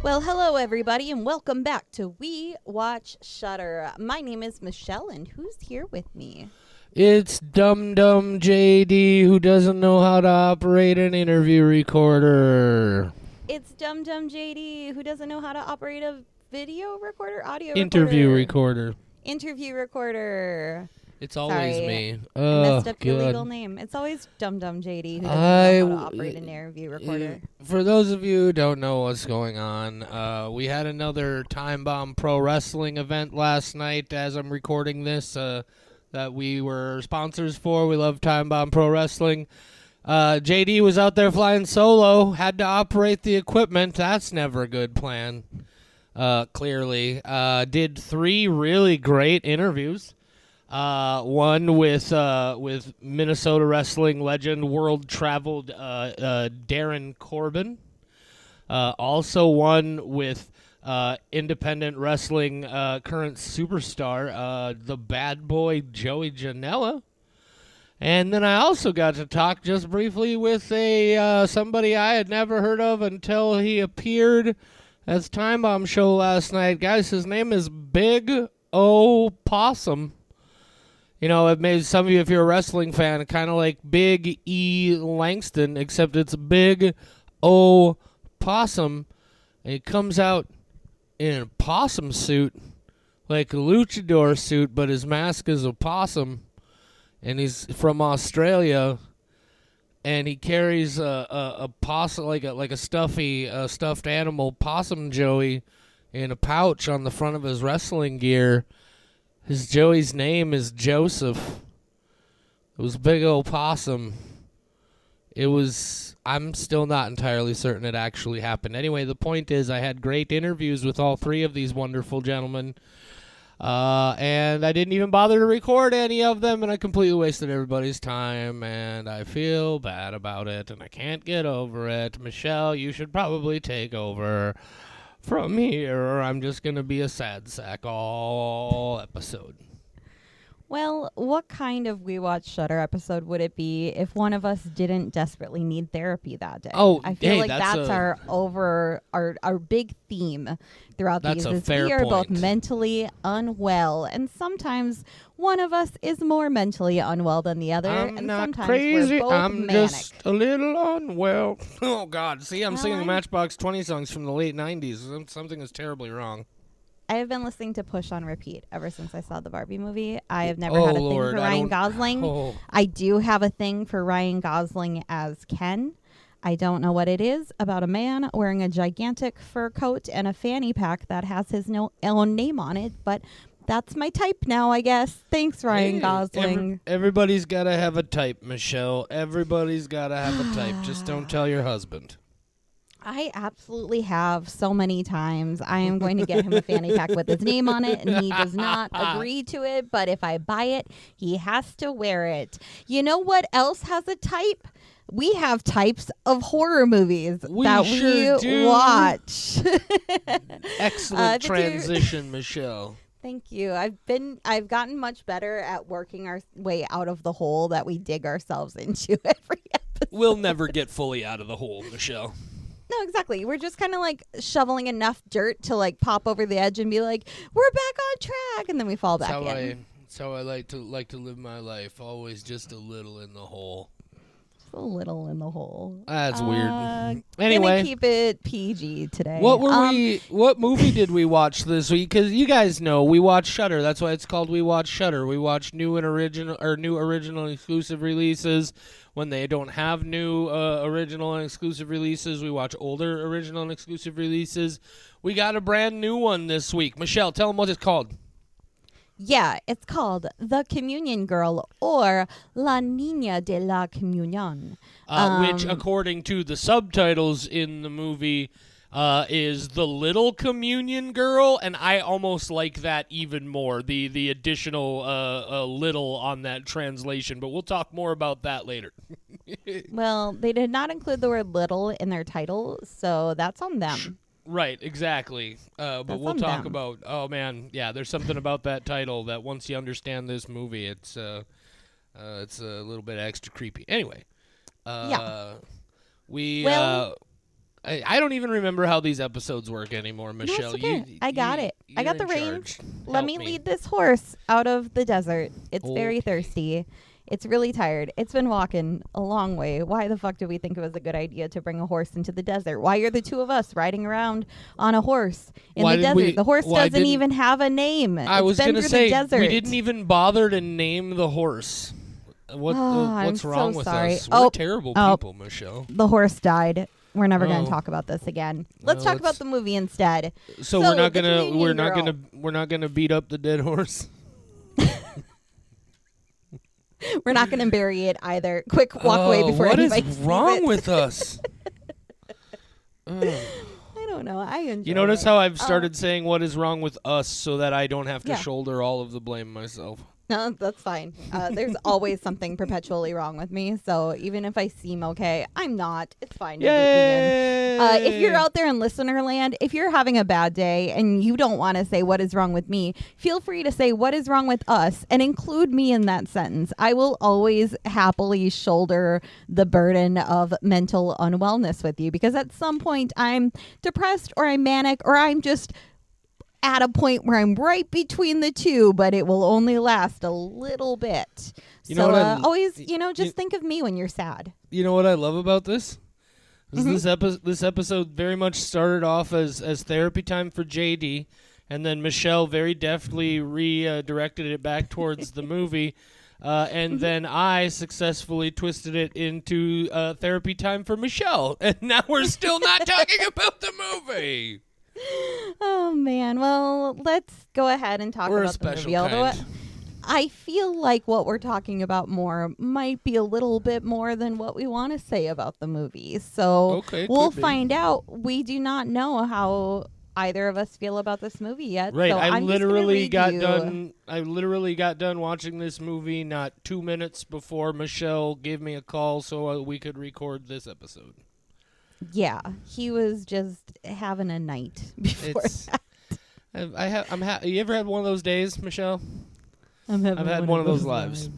Well, hello everybody, and welcome back to We Watch Shudder. My name is Michelle, and who's here with me? It's Dum Dum JD who doesn't know how to operate an interview recorder. It's Dum Dum JD, who doesn't know how to operate a video recorder, audio Interview recorder. recorder. Interview recorder. It's always Sorry, me. I messed up your legal name. It's always Dum Dum JD, who doesn't know how to operate an interview recorder. For those of you who don't know what's going on, we had another Time Bomb Pro Wrestling event last night as I'm recording this that we were sponsors for. We love Time Bomb Pro Wrestling. JD was out there flying solo, had to operate the equipment. That's never a good plan, clearly. Did 3 really great interviews. One with Minnesota wrestling legend, world-traveled Darren Corbin. Also one with independent wrestling current superstar, the bad boy Joey Janela. And then I also got to talk just briefly with somebody I had never heard of until he appeared at Time Bomb show last night. Guys, his name is Big O Possum. You know, it made some of you, if you're a wrestling fan, kind of like Big E Langston, except it's Big O Possum. And he comes out in a possum suit, like a luchador suit, but his mask is a possum. And he's from Australia, and he carries a possum, like a stuffed animal possum Joey, in a pouch on the front of his wrestling gear. His Joey's name is Joseph. It was Big O Possum. I'm still not entirely certain it actually happened. Anyway, the point is I had great interviews with all 3 of these wonderful gentlemen. And I didn't even bother to record any of them, and I completely wasted everybody's time, and I feel bad about it, and I can't get over it. Michelle, you should probably take over from here, or I'm just going to be a sad sack all episode. Well, what kind of We Watch Shudder episode would it be if one of us didn't desperately need therapy that day? Oh, I feel hey, like that's our big theme throughout That's these a is fair we are both point. mentally unwell, and sometimes one of us is more mentally unwell than the other, I'm and not sometimes crazy. we're both I'm manic. just a little unwell. Oh, God. See, I'm Well, singing Matchbox 20 songs from the late 90s. Something is terribly wrong. I have been listening to Push on repeat ever since I saw the Barbie movie. I have never Oh, had a thing Lord, for I Ryan don't- Gosling. Oh. I do have a thing for Ryan Gosling as Ken. I don't know what it is about a man wearing a gigantic fur coat and a fanny pack that has his own name on it, but that's my type now, I guess. Thanks, Ryan Hey, Gosling. Everybody's got to have a type, Michelle. Everybody's got to have a type. Just don't tell your husband. I absolutely have so many times. I am going to get him a fanny pack with his name on it, and he does not agree to it. But if I buy it, he has to wear it. You know what else has a type? We have types of horror movies We that sure we do. watch. Excellent the two- transition, Michelle. Thank you. I've gotten much better at working our way out of the hole that we dig ourselves into every episode. We'll never get fully out of the hole, Michelle. No, exactly. We're just kind of like shoveling enough dirt to like pop over the edge and be like, we're back on track, and then we fall back in. That's how I like to live my life. Always just a little in the hole. Just a little in the hole. That's weird. Gonna Anyway, keep it PG today. what movie did we watch this week? Because you guys know we watch Shudder. That's why it's called We Watch Shudder. We watch new original and exclusive releases. When they don't have new original and exclusive releases, we watch older original and exclusive releases. We got a brand new one this week. Michelle, tell them what it's called. Yeah, it's called The Communion Girl, or La Niña de la Comunión. Which, according to the subtitles in the movie, is The Little Communion Girl, and I almost like that even more, the additional little on that translation, but we'll talk more about that later. Well, they did not include the word little in their title, so that's on them. Right, exactly. But That's we'll on talk them. about, oh man, yeah, there's something about that title that once you understand this movie, it's a little bit extra creepy. Anyway, Yeah. we, Well, I don't even remember how these episodes work anymore, Michelle. No, it's okay. I got it. I got the reins. Let me lead this horse out of the desert. It's very thirsty. It's really tired. It's been walking a long way. Why the fuck did we think it was a good idea to bring a horse into the desert? Why are the two of us riding around on a horse in the desert? The horse doesn't even have a name. I was going to say, we didn't even bother to name the horse. What's wrong with us? We're terrible people, Michelle. The horse died. We're never going to talk about this again. Let's talk about the movie instead. So we're not gonna beat up the dead horse. We're not going to bury it either. Quick walk away before anybody sees it. What is wrong with us? I don't know. I enjoy. You notice how I've started saying what is wrong with us so that I don't have to shoulder all of the blame myself. No, that's fine. There's always something perpetually wrong with me. So even if I seem okay, I'm not. It's fine. If you're out there in listener land, if you're having a bad day and you don't want to say what is wrong with me, feel free to say what is wrong with us and include me in that sentence. I will always happily shoulder the burden of mental unwellness with you, because at some point I'm depressed or I'm manic or I'm just at a point where I'm right between the two, but it will only last a little bit. Always, just think of me when you're sad. You know what I love about this? This episode very much started off as therapy time for JD, and then Michelle very deftly redirected it back towards the movie, and then I successfully twisted it into therapy time for Michelle, and now we're still not talking about the movie. Oh, man. Well, let's go ahead and talk about the movie. Although I feel like what we're talking about more might be a little bit more than what we want to say about the movie. So we'll find out. We do not know how either of us feel about this movie yet. Right. So I literally got done watching this movie not 2 minutes before Michelle gave me a call so we could record this episode. Yeah, he was just having a night before that. You ever had one of those days, Michelle? I've had one of those lives.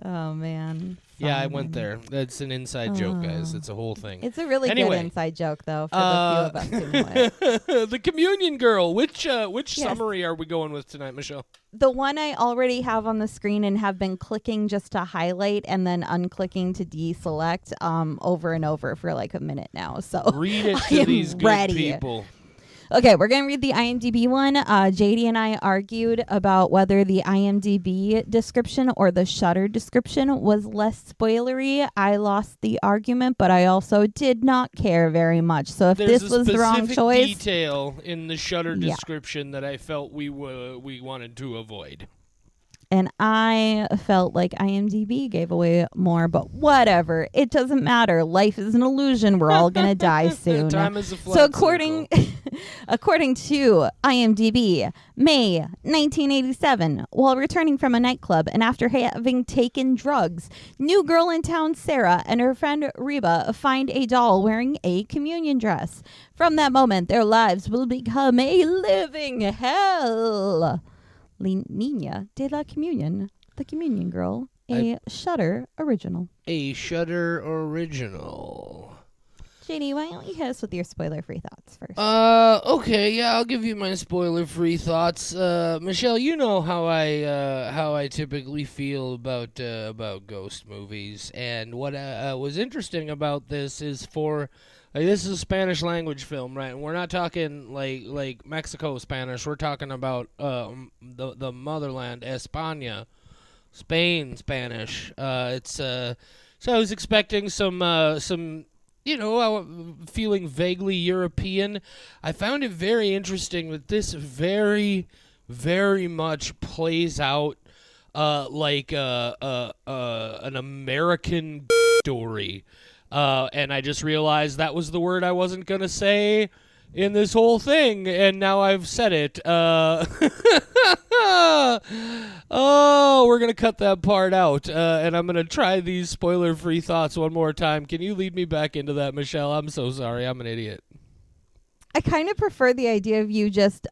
Oh, man. Yeah, I went there. That's an inside joke, guys. It's a whole thing. It's a really good inside joke, though, for the few of us who know it. The Communion Girl. Which summary are we going with tonight, Michelle? The one I already have on the screen and have been clicking just to highlight and then unclicking to deselect over and over for like a minute now. So read it to these good people. Okay, we're going to read the IMDb one. JD and I argued about whether the IMDb description or the Shudder description was less spoilery. I lost the argument, but I also did not care very much. So if this was the wrong choice... There's a specific detail in the Shudder description that I felt we wanted to avoid. And I felt like IMDb gave away more, but whatever. It doesn't matter. Life is an illusion. We're all going to die soon. Time is a flat according to IMDb, May 1987, while returning from a nightclub and after having taken drugs, new girl in town Sarah and her friend Reba find a doll wearing a communion dress. From that moment, their lives will become a living hell. Niña de la Communion, The Communion Girl, a Shudder original. A Shudder original. JD, why don't you hit us with your spoiler-free thoughts first? Okay, yeah, I'll give you my spoiler-free thoughts. Michelle, you know how I typically feel about ghost movies, and what was interesting about this is this is a Spanish language film, right? And we're not talking like Mexico Spanish. We're talking about the motherland, España, Spain Spanish. So I was expecting some feeling vaguely European. I found it very interesting that this very, very much plays out like an American story. And I just realized that was the word I wasn't going to say in this whole thing, and now I've said it. We're going to cut that part out, and I'm going to try these spoiler-free thoughts one more time. Can you lead me back into that, Michelle? I'm so sorry. I'm an idiot. I kind of prefer the idea of you just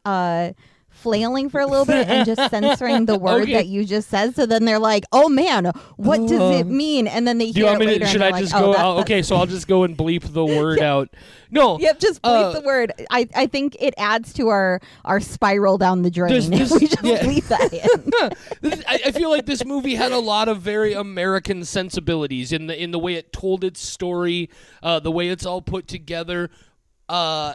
flailing for a little bit and just censoring the word that you just said. So then they're like, "Oh man, what does it mean?" And then they hear it later. Should I just go? Okay, so I'll just go and bleep the word out. No. Yep, just bleep the word. I think it adds to our spiral down the drain if we just bleep that in. I feel like this movie had a lot of very American sensibilities in the way it told its story, the way it's all put together.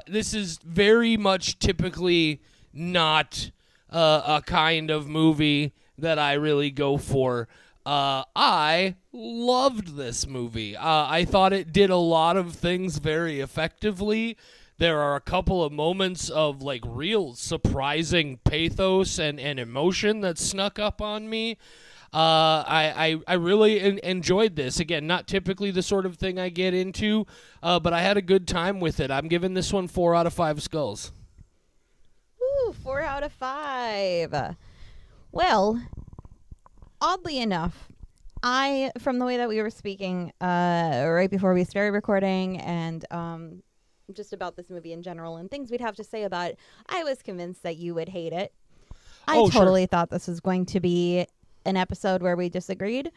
This is very much typically not a kind of movie that I really go for. I loved this movie. I thought it did a lot of things very effectively. There are a couple of moments of like real surprising pathos and emotion that snuck up on me. I really enjoyed this. Again, not typically the sort of thing I get into, but I had a good time with it. I'm giving this one 4 out of 5 skulls. Ooh, 4 out of 5. Well, oddly enough, from the way that we were speaking right before we started recording and just about this movie in general and things we'd have to say about it, I was convinced that you would hate it. I totally thought this was going to be an episode where we disagreed,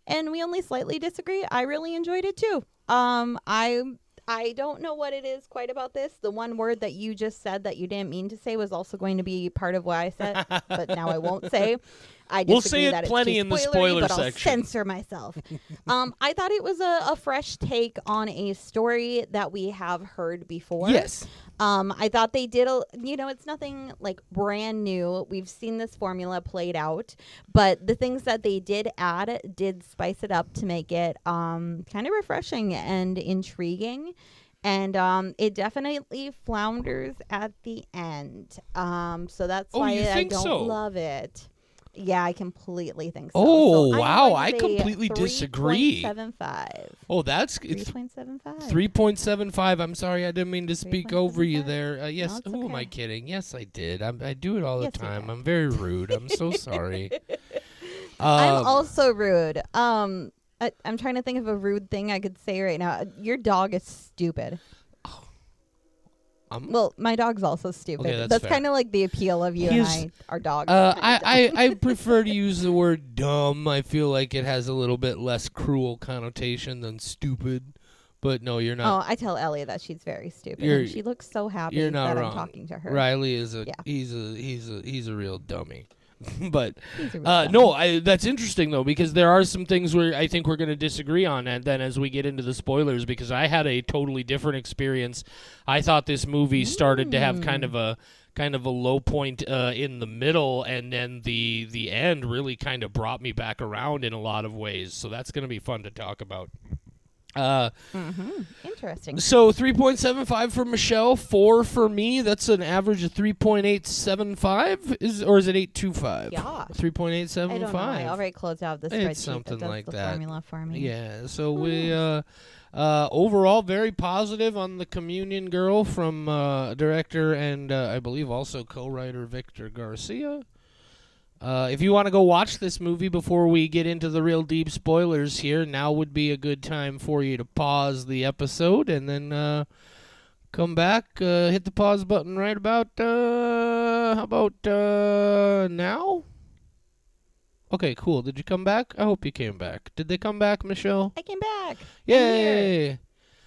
and we only slightly disagree. I really enjoyed it too. I don't know what it is quite about this. The one word that you just said that you didn't mean to say was also going to be part of what I said, but now I won't say. We'll say it plenty in the spoiler section. I'll censor myself. I thought it was a fresh take on a story that we have heard before. Yes. I thought they did, it's nothing like brand new. We've seen this formula played out, but the things that they did add did spice it up to make it kind of refreshing and intriguing. And it definitely flounders at the end. So that's why I don't love it. Yeah, I completely think so. Oh, so wow. I completely disagree. 3.75. Oh, that's 3.75. 3.75. I'm sorry. I didn't mean to speak over you there. Yes. No, who am I kidding? Yes, I did. I do it all the time. I'm very rude. I'm so sorry. I'm also rude. I'm trying to think of a rude thing I could say right now. Your dog is stupid. Well, my dog's also stupid. Okay, that's kind of like the appeal of you and I, our dog. I prefer to use the word dumb. I feel like it has a little bit less cruel connotation than stupid. But no, you're not. Oh, I tell Ellie that she's very stupid. And she looks so happy you're not that wrong. I'm talking to her. Riley is he's a real dummy. But no, that's interesting though, because there are some things where I think we're going to disagree on, and then as we get into the spoilers, because I had a totally different experience. I thought this movie started to have kind of a low point in the middle, and then the end really kind of brought me back around in a lot of ways. So that's going to be fun to talk about. Interesting. So 3.75 for Michelle, 4 for me. That's an average of 3.875. Or is it 825? Yeah. 3.875. I don't know. I already closed out the spreadsheet. It's something that does like the that. formula for me. Yeah. So we overall very positive on The Communion Girl from director and I believe also co-writer Victor Garcia. If you want to go watch this movie before we get into the real deep spoilers here, now would be a good time for you to pause the episode and then come back, hit the pause button right about, how about now? Okay, cool. Did you come back? I hope you came back. Did they come back, Michelle? I came back. Yay!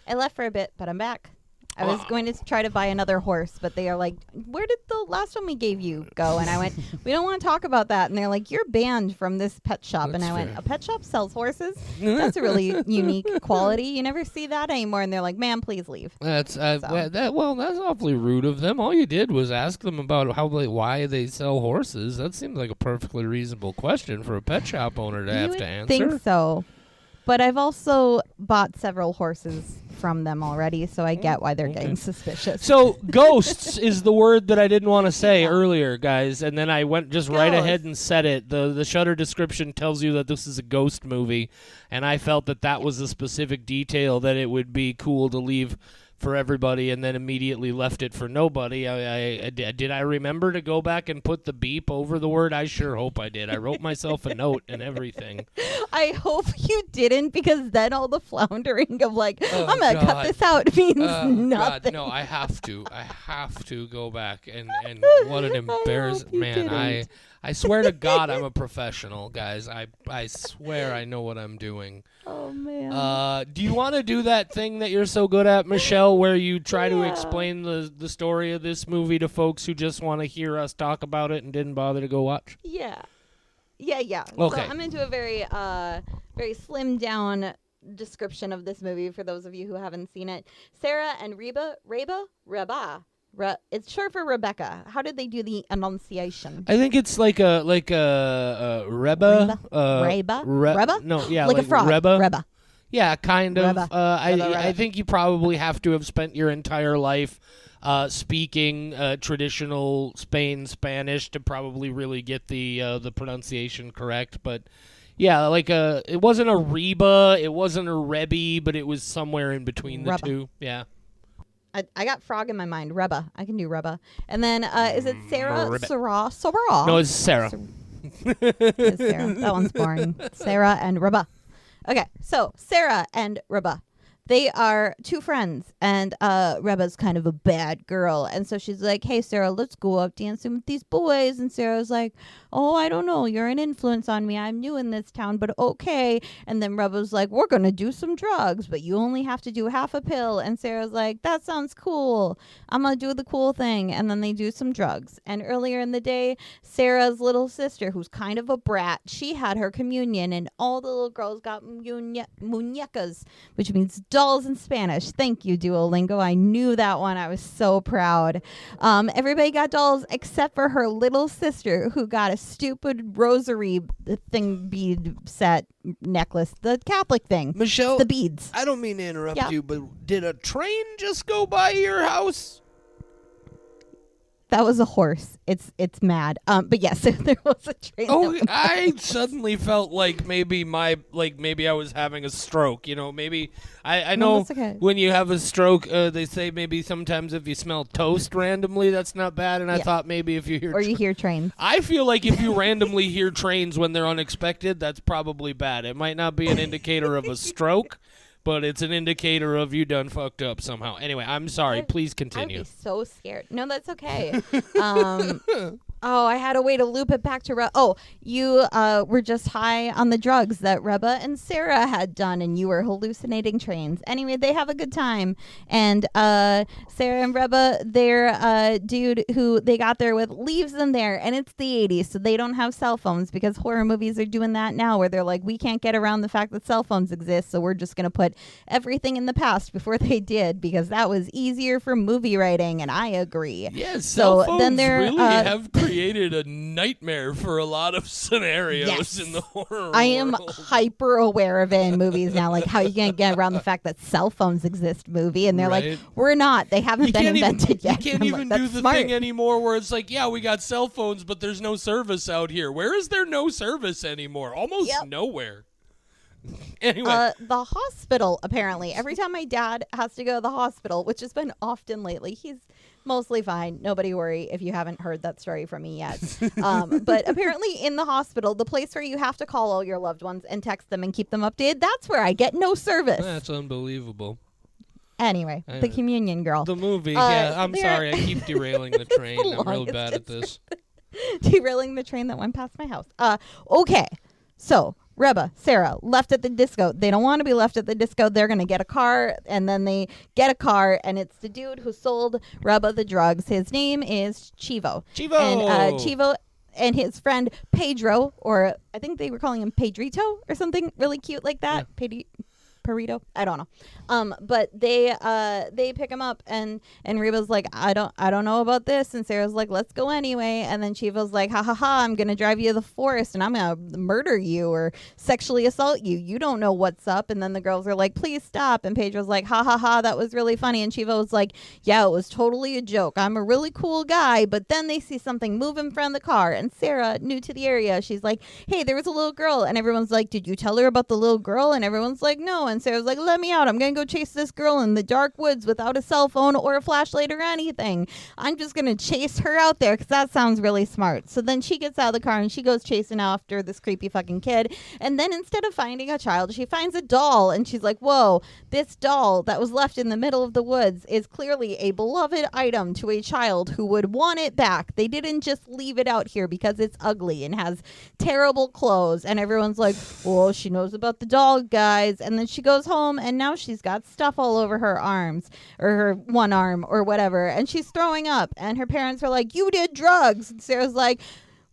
I left for a bit, but I'm back. I was going to try to buy another horse, but they are like, where did the last one we gave you go? And I went, we don't want to talk about that. And they're like, you're banned from this pet shop. That's and I fair. went, a pet shop sells horses? That's a really unique quality. You never see that anymore. And they're like, ma'am, please leave. That's that's awfully rude of them. All you did was ask them about why they sell horses. That seems like a perfectly reasonable question for a pet shop owner to have to answer. I think so. But I've also bought several horses from them already, so I get why they're getting suspicious. So ghosts is the word that I didn't want to say earlier, guys, and then I went just right ahead and said it. The Shudder description tells you that this is a ghost movie, and I felt that was a specific detail that it would be cool to leave for everybody and then immediately left it for nobody. Did I remember to go back and put the beep over the word? I sure hope I did. I wrote myself a note and everything. I hope you didn't, because then all the floundering of like, I'm going to cut God. this out means nothing. God, no, I have to go back and what an embarrassment. Man, I swear to God I'm a professional, guys. I swear I know what I'm doing. Oh, man. Do you want to do that thing that you're so good at, Michelle, where you try to explain the story of this movie to folks who just want to hear us talk about it and didn't bother to go watch? Yeah. Okay. So I'm going to do a very slimmed down description of this movie for those of you who haven't seen it. Sarah and Reba. It's short for Rebecca. How did they do the enunciation? I think it's like a Reba. Reba? No, yeah, like a frog. Reba. Yeah, kind of. Reba. I think you probably have to have spent your entire life speaking traditional Spain Spanish to probably really get the pronunciation correct. But yeah, like it wasn't a Reba, it wasn't a Rebby, but it was somewhere in between the two. Yeah. I got frog in my mind. Reba. I can do Reba. And then is it Sarah? Sarah? No, it's Sarah. It's Sarah. That one's boring. Sarah and Reba. Okay, so Sarah and Reba. They are two friends, and Reba's kind of a bad girl. And so she's like, hey, Sarah, let's go out dancing with these boys. And Sarah's like, oh, I don't know. You're an influence on me. I'm new in this town, but okay. And then Reba's like, we're going to do some drugs, but you only have to do half a pill. And Sarah's like, that sounds cool. I'm going to do the cool thing. And then they do some drugs. And earlier in the day, Sarah's little sister, who's kind of a brat, she had her communion, and all the little girls got muñecas, which means dolls in Spanish. Thank you, Duolingo. I knew that one. I was so proud. Everybody got dolls except for her little sister, who got a stupid rosary bead set necklace, the Catholic thing. Michelle, the beads. I don't mean to interrupt you, but did a train just go by your house? That was a horse. It's mad. But yes, there was a train. Oh, I suddenly felt like maybe I was having a stroke. You know, maybe I know when you have a stroke, they say maybe sometimes if you smell toast randomly, that's not bad. And I thought maybe if you hear you hear trains. I feel like if you randomly hear trains when they're unexpected, that's probably bad. It might not be an indicator of a stroke, but it's an indicator of you done fucked up somehow. Anyway, I'm sorry. Please continue. I'd be so scared. No, that's okay. I had a way to loop it back to you were just high on the drugs that Reba and Sarah had done, and you were hallucinating trains. Anyway, they have a good time. And Sarah and Reba, their dude who they got there with, leaves them there. And it's the 80s, so they don't have cell phones, because horror movies are doing that now, where they're like, we can't get around the fact that cell phones exist, so we're just going to put everything in the past before they did, because that was easier for movie writing, and I agree. Yes, cell phones really have created a nightmare for a lot of scenarios in the horror world. I am hyper aware of it in movies now, like how you can get around the fact that cell phones exist movie, and they're like, we're not. They haven't been invented yet. You can't even do the thing anymore where it's like, yeah, we got cell phones, but there's no service out here. Where is there no service anymore? Almost nowhere. Anyway. The hospital, apparently. Every time my dad has to go to the hospital, which has been often lately, he's mostly fine. Nobody worry if you haven't heard that story from me yet. But apparently in the hospital, the place where you have to call all your loved ones and text them and keep them updated, that's where I get no service. That's unbelievable. Anyway, the communion girl. The movie, I'm sorry. I keep derailing the train. I'm real bad at this. Derailing the train that went past my house. Okay, so Reba, Sarah, left at the disco. They don't want to be left at the disco. They're going to get a car, and then they get a car, and it's the dude who sold Reba the drugs. His name is Chivo. And Chivo and his friend Pedro, or I think they were calling him Pedrito or something really cute like that. Yeah. Perito? I don't know. But they pick him up, and Reba's like, I don't know about this, and Sarah's like, let's go anyway. And then Chivo's like, ha ha ha, I'm gonna drive you to the forest and I'm gonna murder you or sexually assault you. You don't know what's up. And then the girls are like, please stop. And Pedro's like, ha ha ha, that was really funny. And Chivo was like, yeah, it was totally a joke. I'm a really cool guy. But then they see something move in front of the car, and Sarah, new to the area, she's like, hey, there was a little girl. And everyone's like, did you tell her about the little girl? And everyone's like, no. And And Sarah's like, let me out. I'm going to go chase this girl in the dark woods without a cell phone or a flashlight or anything. I'm just going to chase her out there because that sounds really smart. So then she gets out of the car and she goes chasing after this creepy fucking kid. And then instead of finding a child, she finds a doll. And she's like, whoa, this doll that was left in the middle of the woods is clearly a beloved item to a child who would want it back. They didn't just leave it out here because it's ugly and has terrible clothes. And everyone's like, well, she knows about the doll, guys. And then she goes home and now she's got stuff all over her arms or her one arm or whatever. And she's throwing up. And her parents are like, you did drugs. And Sarah's like,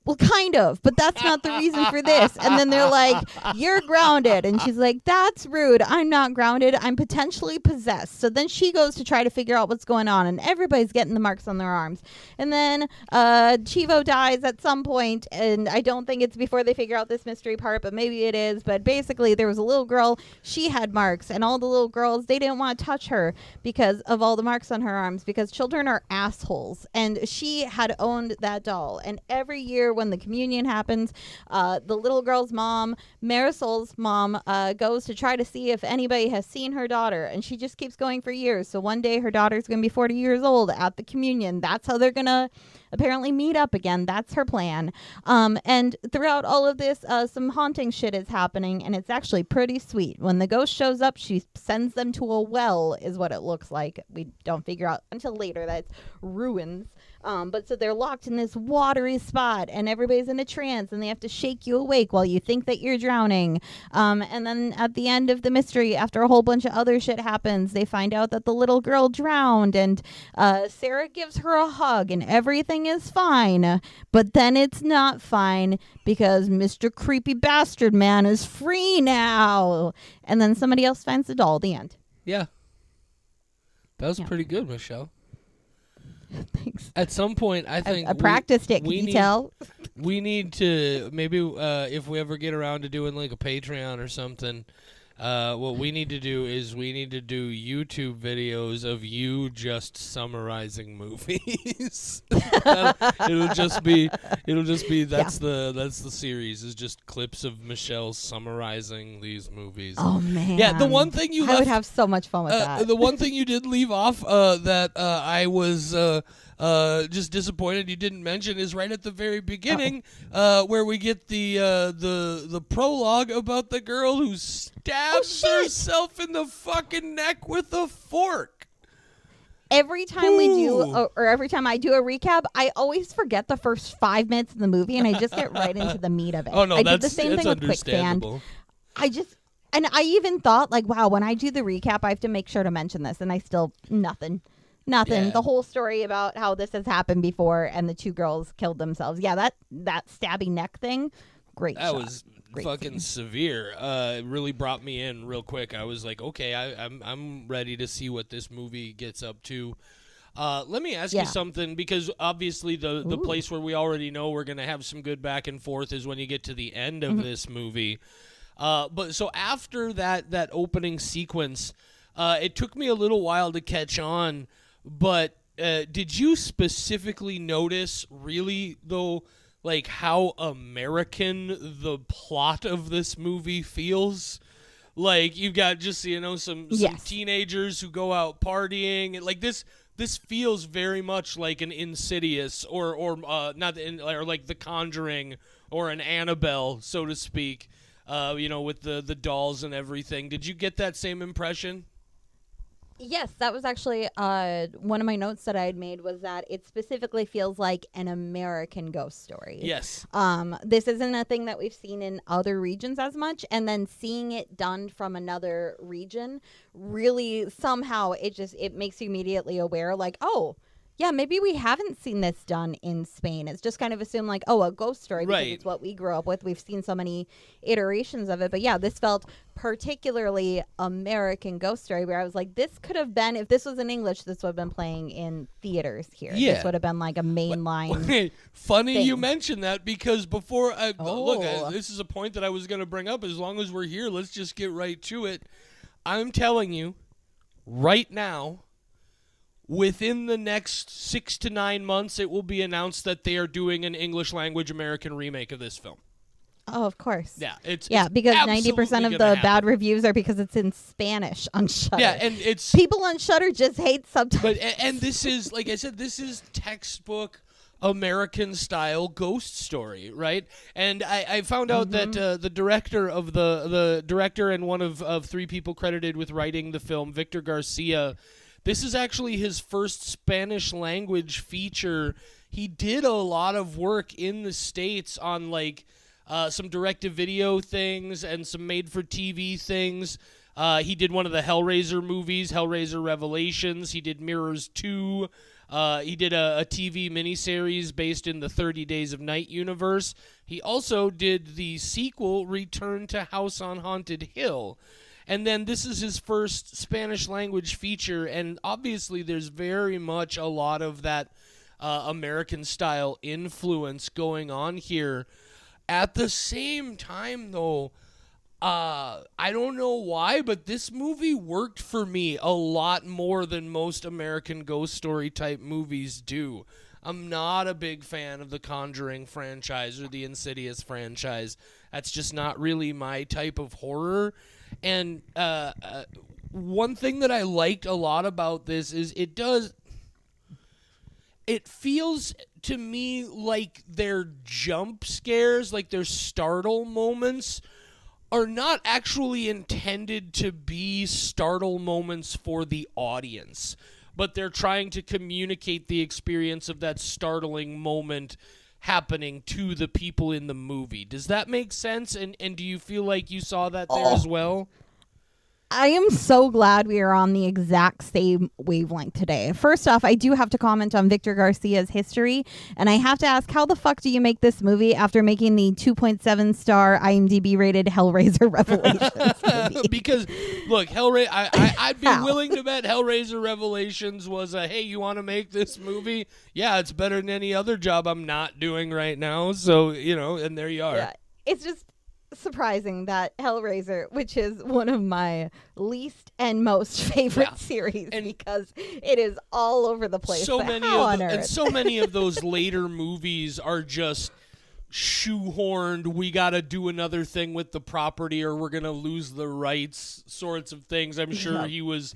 well, kind of, but that's not the reason for this. And then they're like, you're grounded. And she's like, that's rude. I'm not grounded. I'm potentially possessed. So then she goes to try to figure out what's going on. And everybody's getting the marks on their arms. And then Chivo dies at some point, and I don't think it's before they figure out this mystery part, but maybe it is. But basically, there was a little girl. She had marks. And all the little girls, they didn't want to touch her because of all the marks on her arms, because children are assholes. And she had owned that doll. And every year, when the communion happens, the little girl's mom, Marisol's mom, goes to try to see if anybody has seen her daughter, and she just keeps going for years. So one day her daughter's going to be 40 years old at the communion. That's how they're going to apparently meet up again. That's her plan. And throughout all of this, some haunting shit is happening, and it's actually pretty sweet. When the ghost shows up, she sends them to a well, is what it looks like. We don't figure out until later that it's ruins. But so they're locked in this watery spot, and everybody's in a trance, and they have to shake you awake while you think that you're drowning. And then at the end of the mystery, after a whole bunch of other shit happens, they find out that the little girl drowned, and Sarah gives her a hug, and everything is fine. But then it's not fine because Mr. Creepy Bastard Man is free now. And then somebody else finds the doll. The end. Yeah. That was pretty good, Michelle. Thanks. At some point, I think I practiced it. Can you tell? We need to maybe if we ever get around to doing like a Patreon or something. What we need to do is we need to do YouTube videos of you just summarizing movies. it'll just be that's the series is just clips of Michelle summarizing these movies. Oh man. Yeah, the one thing I would have so much fun with that. The one thing you did leave off that I was just disappointed you didn't mention is right at the very beginning, where we get the prologue about the girl who stabs herself in the fucking neck with a fork. Every time we do, or every time I do a recap, I always forget the first 5 minutes of the movie, and I just get right into the meat of it. Oh no, I that's did the same thing with understandable. Quicksand. And I even thought, like, wow, when I do the recap, I have to make sure to mention this, and I still nothing. Yeah. The whole story about how this has happened before and the two girls killed themselves. Yeah, that stabby neck thing, great That shot. was Great fucking scene. severe. It really brought me in real quick. I was like, okay, I'm ready to see what this movie gets up to. Let me ask you something, because obviously the place where we already know we're going to have some good back and forth is when you get to the end of this movie. But so after that opening sequence, it took me a little while to catch on. But did you specifically notice, really, though, like how American the plot of this movie feels? Like, you've got just, some teenagers who go out partying. Like, this feels very much like an Insidious or like The Conjuring or an Annabelle, so to speak, with the dolls and everything. Did you get that same impression? Yes, that was actually one of my notes that I had made, was that it specifically feels like an American ghost story. Yes. This isn't a thing that we've seen in other regions as much, and then seeing it done from another region, really somehow it makes you immediately aware, like, oh, yeah, maybe we haven't seen this done in Spain. It's just kind of assumed like, oh, a ghost story because it's what we grew up with. We've seen so many iterations of it. But yeah, this felt particularly American ghost story, where I was like, this could have been, if this was in English, this would have been playing in theaters here. Yeah. This would have been like a mainline Funny thing. you mentioned that, because before this is a point that I was going to bring up. As long as we're here, let's just get right to it. I'm telling you right now, within the next 6 to 9 months, it will be announced that they are doing an English language American remake of this film. Oh, of course. Yeah, it's because 90% of the bad happen. reviews are because it's in Spanish on Shudder. Yeah, and it's people on Shudder just hate subtitles. But and this is, like I said, this is textbook American style ghost story, right? And I found out that the director of the director and one of three people credited with writing the film, Victor Garcia, this is actually his first Spanish language feature. He did a lot of work in the States on like some direct-to-video things and some made-for-TV things. He did one of the Hellraiser movies, Hellraiser Revelations. He did Mirrors 2. He did a TV miniseries based in the 30 Days of Night universe. He also did the sequel, Return to House on Haunted Hill. And then this is his first Spanish-language feature, and obviously there's very much a lot of that American-style influence going on here. At the same time, though, I don't know why, but this movie worked for me a lot more than most American ghost story type movies do. I'm not a big fan of the Conjuring franchise or the Insidious franchise. That's just not really my type of horror. And one thing that I liked a lot about this is it feels to me like their jump scares, like their startle moments, are not actually intended to be startle moments for the audience, but they're trying to communicate the experience of that startling moment happening to the people in the movie. Does that make sense? And do you feel like you saw that there as well? I am so glad we are on the exact same wavelength today. First off, I do have to comment on Victor Garcia's history, and I have to ask, how the fuck do you make this movie after making the 2.7-star IMDb rated Hellraiser Revelations movie? Because, look, I'd be willing to bet Hellraiser Revelations was a, hey, you want to make this movie? Yeah, it's better than any other job I'm not doing right now. So, and there you are. Yeah, it's just surprising that Hellraiser, which is one of my least and most favorite series, and because it is all over the place. So many of those later movies are just shoehorned, we gotta do another thing with the property or we're gonna lose the rights sorts of things. I'm sure he was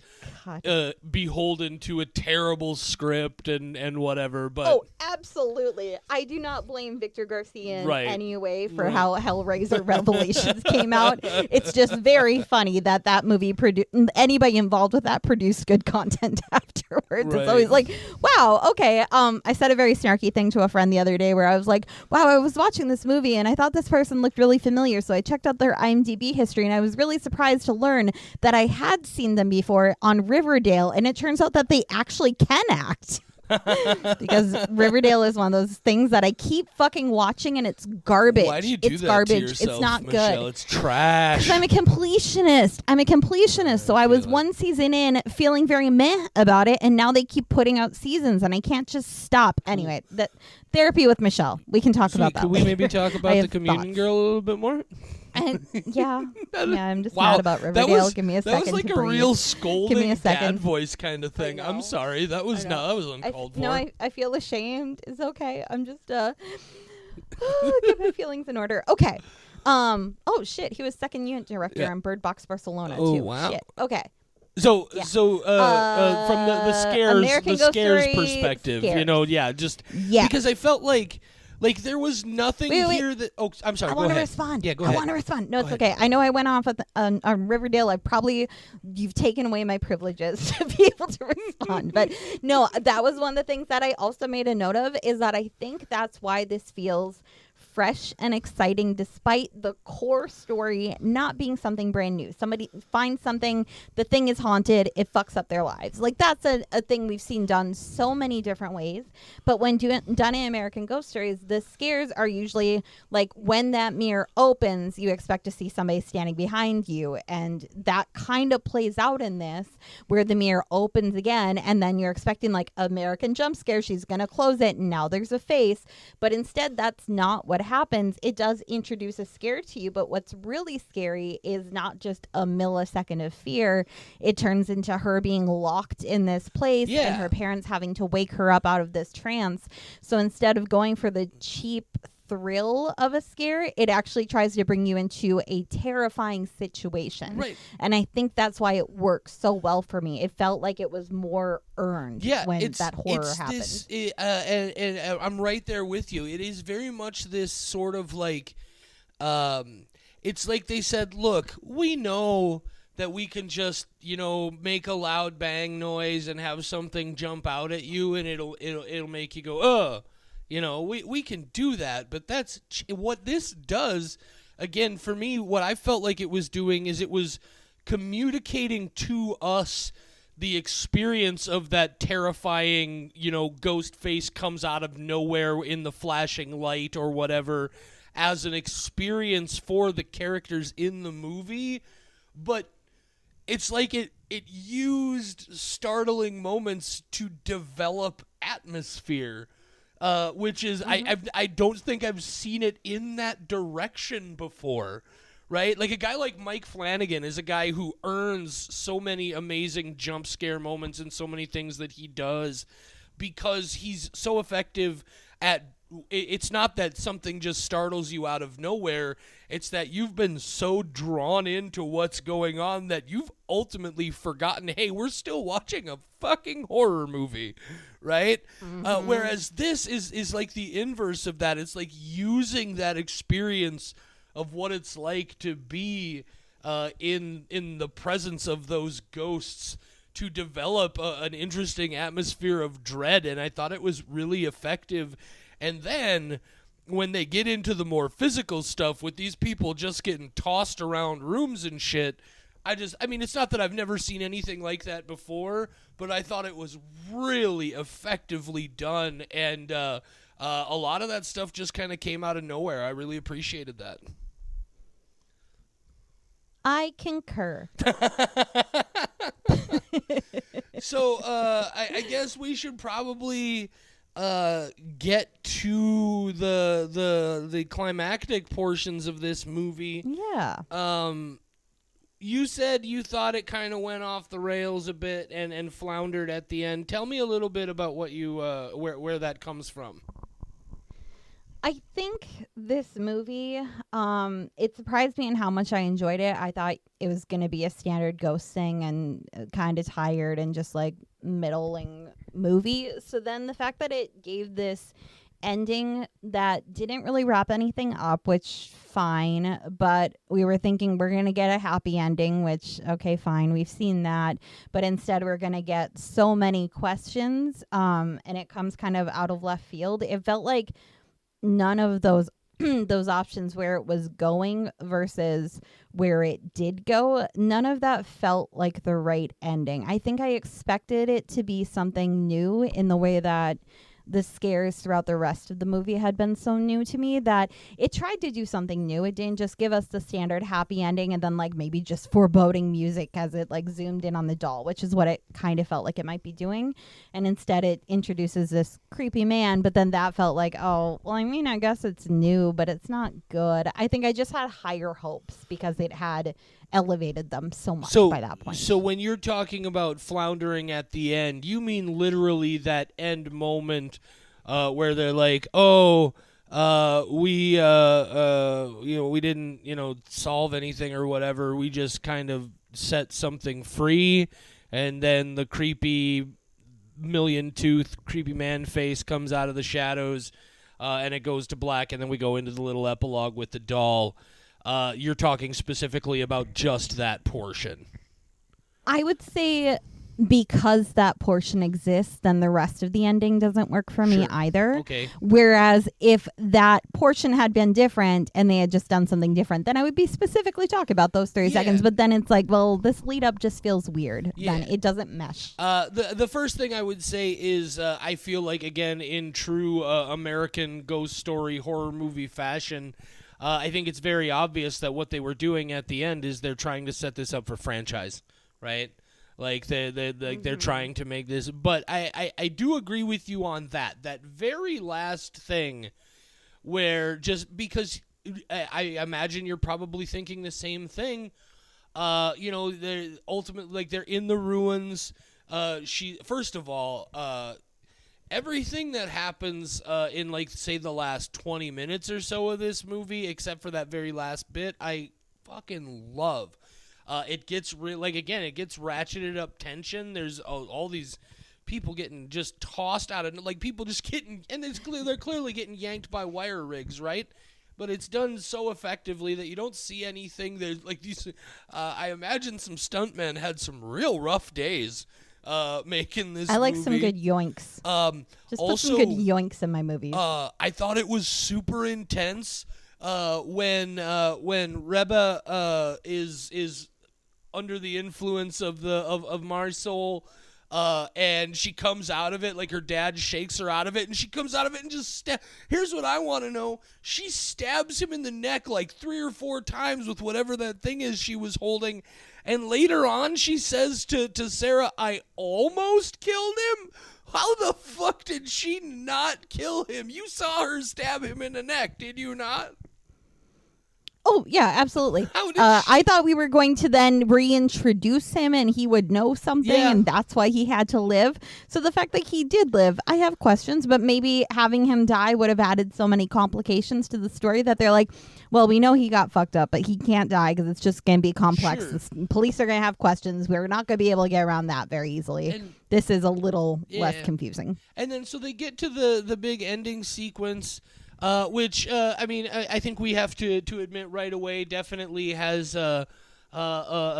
beholden to a terrible script and whatever, but oh, absolutely. I do not blame Victor Garcia in any way for how Hellraiser Revelations came out. It's just very funny that movie anybody involved with that produced good content afterwards. It's always like, wow, okay. I said a very snarky thing to a friend the other day where I was like, wow, I was watching this movie and I thought this person looked really familiar, so I checked out their IMDb history and I was really surprised to learn that I had seen them before on Riverdale, and it turns out that they actually can act. Because Riverdale is one of those things that I keep fucking watching and it's garbage. Why do you do it's that garbage. to yourself, it's not Michelle? good. It's trash. Because I'm a completionist. So I was one season in feeling very meh about it, and now they keep putting out seasons and I can't just stop. Anyway, that therapy with Michelle. We can talk about that. Could we maybe talk about the Communion Girl a little bit more? And I'm just mad about Riverdale. Give me a second. That was like to a breathe. real scolding Give me a second. dad voice kind of thing. I'm sorry. That was uncalled for. No, I feel ashamed. It's okay. I'm just get my feelings in order. Okay. Oh shit. He was second unit director on Bird Box Barcelona too. Oh wow. Shit. Okay. So from the scares perspective, because I felt like there was nothing here that. Oh, I'm sorry. I want to respond. Yeah, go ahead. I want to respond. No, it's okay. I know I went off on Riverdale. You've taken away my privileges to be able to respond. But no, that was one of the things that I also made a note of, is that I think that's why this feels fresh and exciting, despite the core story not being something brand new. Somebody finds something, the thing is haunted, it fucks up their lives. Like, that's a thing we've seen done so many different ways. But when done in American Ghost Stories, the scares are usually like when that mirror opens, you expect to see somebody standing behind you. And that kind of plays out in this, where the mirror opens again, and then you're expecting like American jump scare, she's going to close it, and now there's a face. But instead, that's not what happens. It does introduce a scare to you, but what's really scary is not just a millisecond of fear. It turns into her being locked in this place and her parents having to wake her up out of this trance. So instead of going for the cheap thrill of a scare. It actually tries to bring you into a terrifying situation. Right. And I think that's why it works so well for me. It felt like it was more earned when that horror happened. And I'm right there with you. It is very much this sort of like, it's like they said, look, we know that we can just, make a loud bang noise and have something jump out at you, and it'll make you go, ugh. We can do that, but that's what this does. Again, for me, what I felt like it was doing is it was communicating to us the experience of that terrifying, ghost face comes out of nowhere in the flashing light or whatever as an experience for the characters in the movie. But it's like it used startling moments to develop atmosphere, which is I don't think I've seen it in that direction before, right? Like a guy like Mike Flanagan is a guy who earns so many amazing jump scare moments and so many things that he does because he's so effective at. It's not that something just startles you out of nowhere. It's that you've been so drawn into what's going on that you've ultimately forgotten, hey, we're still watching a fucking horror movie, right? Mm-hmm. Whereas this is like the inverse of that. It's like using that experience of what it's like to be in the presence of those ghosts to develop an interesting atmosphere of dread, and I thought it was really effective. And then when they get into the more physical stuff with these people just getting tossed around rooms and shit, it's not that I've never seen anything like that before, but I thought it was really effectively done, and a lot of that stuff just kind of came out of nowhere. I really appreciated that. I concur. So I guess we should probably get to the climactic portions of this movie. Yeah. You said you thought it kind of went off the rails a bit and floundered at the end. Tell me a little bit about what you where that comes from. I think this movie, it surprised me in how much I enjoyed it. I thought it was going to be a standard ghost thing and kind of tired and just like middling movie. So then the fact that it gave this ending that didn't really wrap anything up, which fine, but we were thinking we're going to get a happy ending, which, okay, fine, we've seen that. But instead we're going to get so many questions, and it comes kind of out of left field. It felt like none of those those options where it was going versus where it did go, none of that felt like the right ending. I think I expected it to be something new in the way that the scares throughout the rest of the movie had been so new to me that it tried to do something new. It didn't just give us the standard happy ending and then like maybe just foreboding music as it like zoomed in on the doll, which is what it kind of felt like it might be doing. And instead it introduces this creepy man, but then that felt like, oh, well, I mean, I guess it's new, but it's not good. I think I just had higher hopes because it had elevated them so much by that point. So when you're talking about floundering at the end, you mean literally that end moment where they're like, oh, we didn't, solve anything or whatever. We just kind of set something free, and then the creepy million-tooth creepy man face comes out of the shadows, and it goes to black, and then we go into the little epilogue with the doll. You're talking specifically about just that portion. I would say because that portion exists, then the rest of the ending doesn't work for me either. Okay. Whereas if that portion had been different and they had just done something different, then I would be specifically talking about those 30 seconds. But then it's like, well, this lead up just feels weird. Then it doesn't mesh. The first thing I would say is I feel like, again, in true American ghost story horror movie fashion, I think it's very obvious that what they were doing at the end is they're trying to set this up for franchise, right? Like they're trying to make this, but I do agree with you on that very last thing, where just because I imagine you're probably thinking the same thing. They're ultimately like they're in the ruins. She first of all, everything that happens in, like, say, the last 20 minutes or so of this movie, except for that very last bit, I fucking love. It gets it gets ratcheted up tension. There's all these people getting just tossed out of, like, people just getting, and they're clearly getting yanked by wire rigs, right? But it's done so effectively that you don't see anything. There's like these. I imagine some stuntmen had some real rough days making this. I like movie. some good yoinks. Just put some good yoinks in my movies. I thought it was super intense when Reba is under the influence of Marsol. And she comes out of it, like her dad shakes her out of it, and she comes out of it and just here's what I want to know. She stabs him in the neck like 3 or 4 times with whatever that thing is she was holding. And later on, she says to Sarah, I almost killed him? How the fuck did she not kill him? You saw her stab him in the neck, did you not? Oh, yeah, absolutely. I thought we were going to then reintroduce him and he would know something, and that's why he had to live. So the fact that he did live, I have questions, but maybe having him die would have added so many complications to the story that they're like, well, we know he got fucked up, but he can't die because it's just going to be complex. Sure. The police are going to have questions. We're not going to be able to get around that very easily. And this is a little less confusing. And then so they get to the big ending sequence, which I mean, I think we have to admit right away definitely has a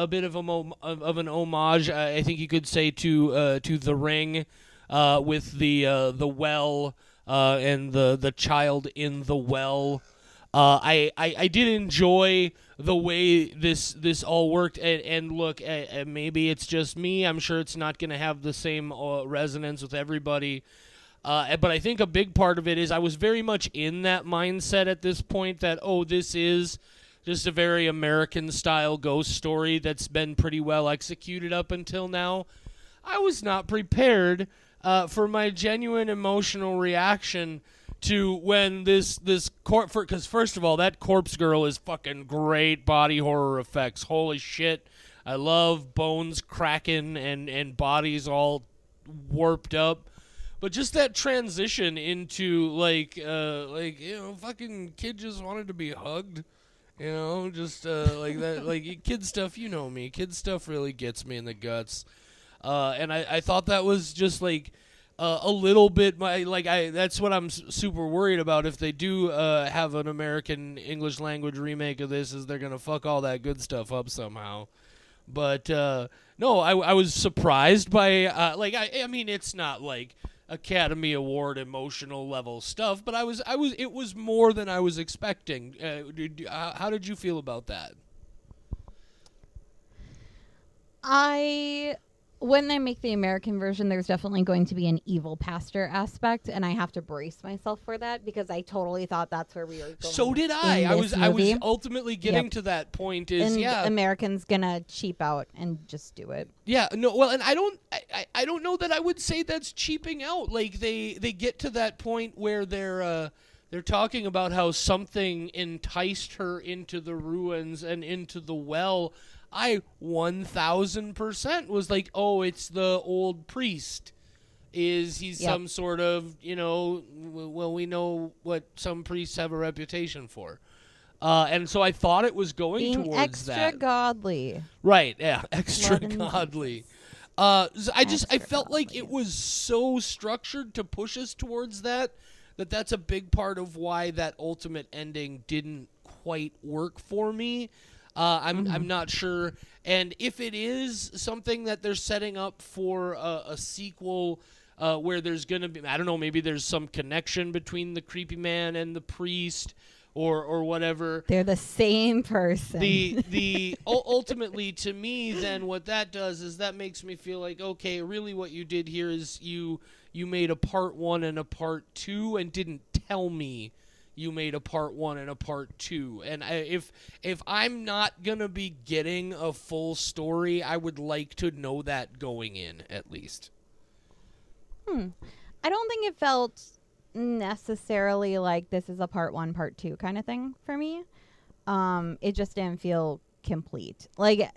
bit of an homage. I think you could say to The Ring, with the well and the child in the well. I did enjoy the way this all worked, and look, maybe it's just me. I'm sure it's not going to have the same resonance with everybody. But I think a big part of it is I was very much in that mindset at this point that, this is just a very American-style ghost story that's been pretty well executed up until now. I was not prepared for my genuine emotional reaction to when this corpse, because first of all, that corpse girl is fucking great body horror effects. Holy shit. I love bones cracking and bodies all warped up. But just that transition into like fucking kid just wanted to be hugged, just like that, like kid stuff. You know me, kid stuff really gets me in the guts, and I thought that was just like a little bit that's what I'm super worried about if they do have an American English language remake of this, is they're gonna fuck all that good stuff up somehow. But no, I was surprised by I mean it's not like Academy Award emotional level stuff, but it was more than I was expecting. How did you feel about that? When I make the American version, there's definitely going to be an evil pastor aspect, and I have to brace myself for that because I totally thought that's where we were going. So did I. I was ultimately getting to that point. Americans gonna cheap out and just do it. Yeah, no. Well, and I don't know that I would say that's cheaping out. Like they get to that point where they're talking about how something enticed her into the ruins and into the well. I 1000% was like, it's the old priest. He's some sort of, well, we know what some priests have a reputation for. And so I thought it was going being towards extra that. Extra godly. Right, yeah, extra godly. I felt like it was so structured to push us towards that's a big part of why that ultimate ending didn't quite work for me. I'm not sure, and if it is something that they're setting up for a sequel where there's going to be, I don't know, maybe there's some connection between the creepy man and the priest or whatever. They're the same person. The ultimately, to me, then what that does is that makes me feel like, okay, really what you did here is you made a part 1 and a part 2 and didn't tell me you made a part 1 and a part 2. And if I'm not going to be getting a full story, I would like to know that going in, at least. I don't think it felt necessarily like this is a part 1, part 2 kind of thing for me. It just didn't feel complete. Like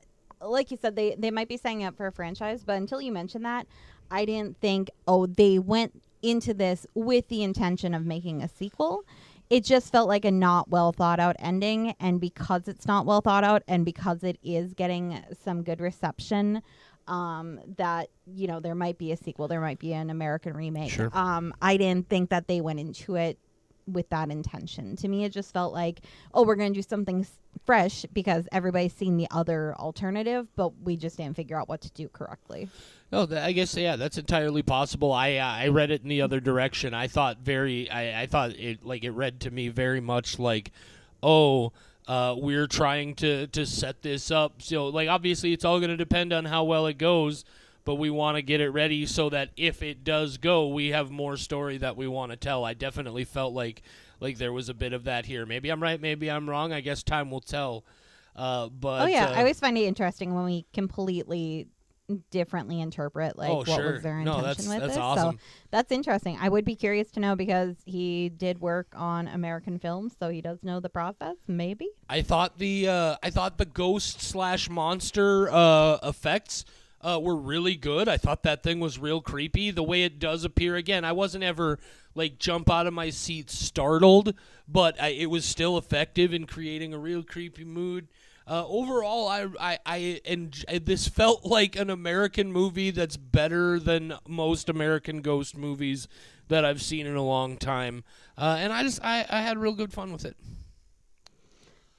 you said, they might be setting up for a franchise, but until you mentioned that, I didn't think, they went into this with the intention of making a sequel. It just felt like a not well thought out ending, and because it's not well thought out and because it is getting some good reception, that, you know, there might be a sequel, there might be an American remake. Sure. I didn't think that they went into it with that intention. To me, it just felt like, oh, we're going to do something fresh because everybody's seen the other alternative, but we just didn't figure out what to do correctly. No, I guess, yeah, that's entirely possible. I read it in the other direction. I thought I thought it, like, it read to me very much like, oh, we're trying to set this up. So, like, obviously it's all going to depend on how well it goes, but we want to get it ready so that if it does go, we have more story that we want to tell. I definitely felt like there was a bit of that here. Maybe I'm right, maybe I'm wrong. I guess time will tell. But oh yeah, I always find it interesting when we completely differently interpret what sure. was their intention with that's it. awesome. So that's interesting. I would be curious to know because he did work on American films, so he does know the process. Maybe. I thought the ghost / monster effects were really good. I thought that thing was real creepy. The way it does appear again, I wasn't ever like jump out of my seat startled, but it was still effective in creating a real creepy mood. Overall, this felt like an American movie that's better than most American ghost movies that I've seen in a long time. And I had real good fun with it.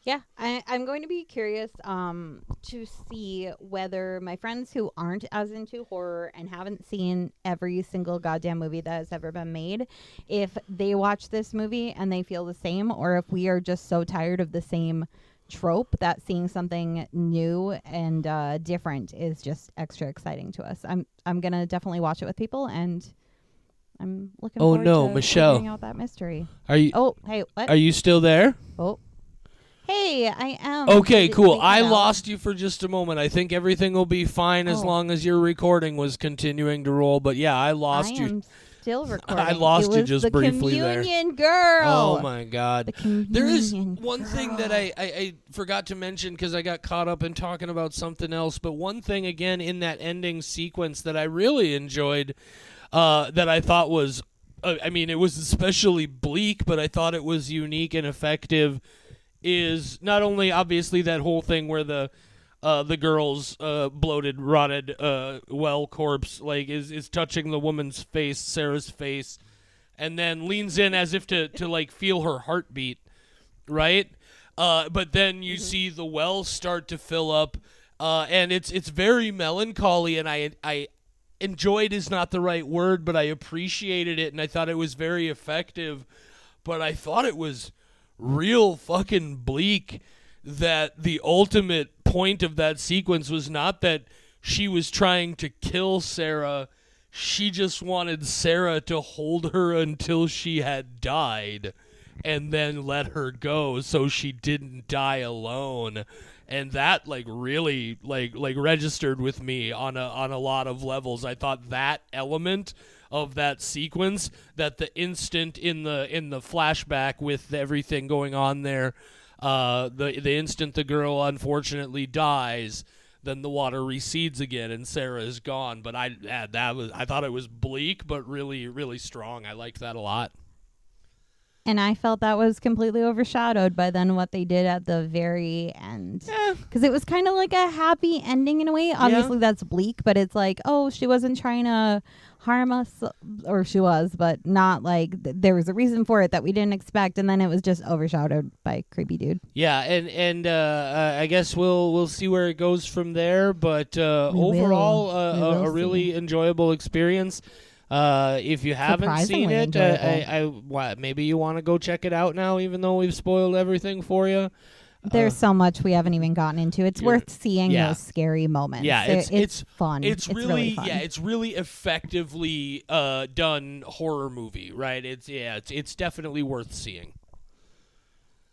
Yeah, I'm going to be curious to see whether my friends who aren't as into horror and haven't seen every single goddamn movie that has ever been made, if they watch this movie and they feel the same, or if we are just so tired of the same trope that seeing something new and different is just extra exciting to us. I'm gonna definitely watch it with people, and I'm looking forward to Michelle, figuring out that mystery. Are you? Oh, hey, what? Are you still there? Oh, hey, I am. Okay, cool. I lost you for just a moment. I think everything will be fine as Oh. long as your recording was continuing to roll. But yeah, I lost you. Still recording. I lost it you was just the briefly there. Communion girl. Oh my God! There is one girl. thing that I forgot to mention because I got caught up in talking about something else. But one thing again in that ending sequence that I really enjoyed, that I thought was, I mean, it was especially bleak, but I thought it was unique and effective. Is not only obviously that whole thing where the girl's bloated, rotted, well corpse is touching the woman's face, Sarah's face, and then leans in as if to like feel her heartbeat, right? But then you see the well start to fill up, and it's very melancholy, and I enjoyed is not the right word, but I appreciated it, and I thought it was very effective, but I thought it was real fucking bleak that the ultimate point of that sequence was not that she was trying to kill Sarah. She just wanted Sarah to hold her until she had died and then let her go so she didn't die alone. And that really registered with me on a lot of levels. I thought that element of that sequence, that the instant in the flashback with everything going on there, the instant the girl unfortunately dies, then the water recedes again and Sarah is gone. But I thought it was bleak, but really, really strong. I liked that a lot. And I felt that was completely overshadowed by then what they did at the very end. Because it was kind of like a happy ending in a way. Obviously, that's bleak, but it's like, oh, she wasn't trying to harm us, or she was, but not like there was a reason for it that we didn't expect, and then it was just overshadowed by creepy dude. Yeah, and I guess we'll see where it goes from there. But overall, a really enjoyable experience. If you haven't seen it, maybe you want to go check it out now, even though we've spoiled everything for you. There's so much we haven't even gotten into. It's worth seeing those scary moments. Yeah, it's fun. It's really fun. Yeah, it's really effectively done horror movie, right? It's definitely worth seeing.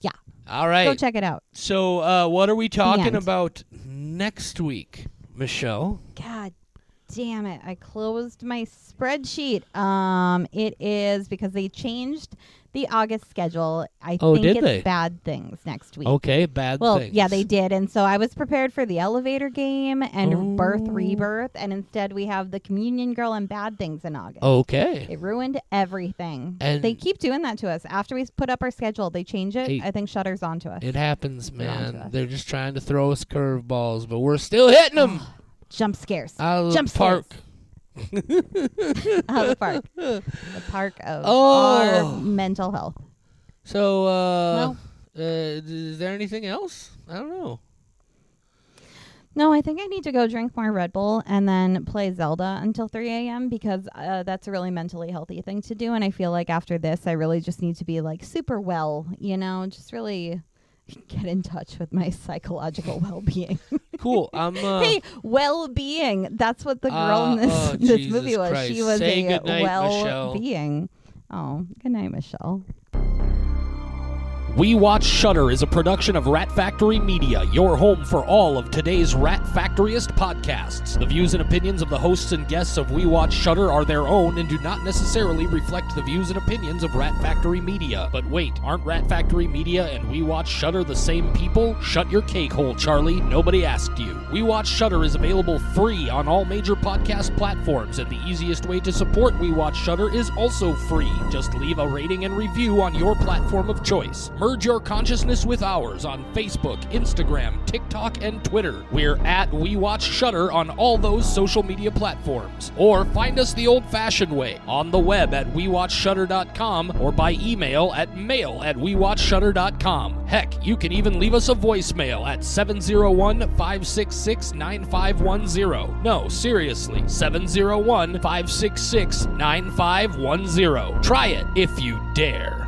Yeah. All right. Go check it out. So, what are we talking about next week, Michelle? God damn it. I closed my spreadsheet. It is because they changed the August schedule. I think did it's they? Bad Things next week. Okay, bad things. Yeah, they did. And so I was prepared for the elevator game and Birth Rebirth, and instead we have the Communion Girl and Bad Things in August. Okay. It ruined everything. And they keep doing that to us. After we put up our schedule, they change it. Hey, I think Shudder's onto us. It happens, They're onto man. us. They're just trying to throw us curveballs, but we're still hitting them. Jump scares. Out of Jump the park. Out of the park. The park of our mental health. So, is there anything else? I don't know. No, I think I need to go drink more Red Bull and then play Zelda until 3 a.m. because that's a really mentally healthy thing to do. And I feel like after this, I really just need to be like super well, just really get in touch with my psychological well-being. Cool. Hey, well-being. That's what the girl in this Jesus movie was. Christ. She was Say a goodnight, well-being. Oh, good night, Michelle. We Watch Shudder is a production of Rat Factory Media, your home for all of today's Rat Factoryist podcasts. The views and opinions of the hosts and guests of We Watch Shudder are their own and do not necessarily reflect the views and opinions of Rat Factory Media. But wait, aren't Rat Factory Media and We Watch Shudder the same people? Shut your cake hole, Charlie. Nobody asked you. We Watch Shudder is available free on all major podcast platforms, and the easiest way to support We Watch Shudder is also free. Just leave a rating and review on your platform of choice. Merge your consciousness with ours on Facebook, Instagram, TikTok, and Twitter. We're at We Watch Shudder on all those social media platforms. Or find us the old-fashioned way, on the web at WeWatchShudder.com or by email at mail@WeWatchShudder.com. Heck, you can even leave us a voicemail at 701-566-9510. No, seriously, 701-566-9510. Try it if you dare.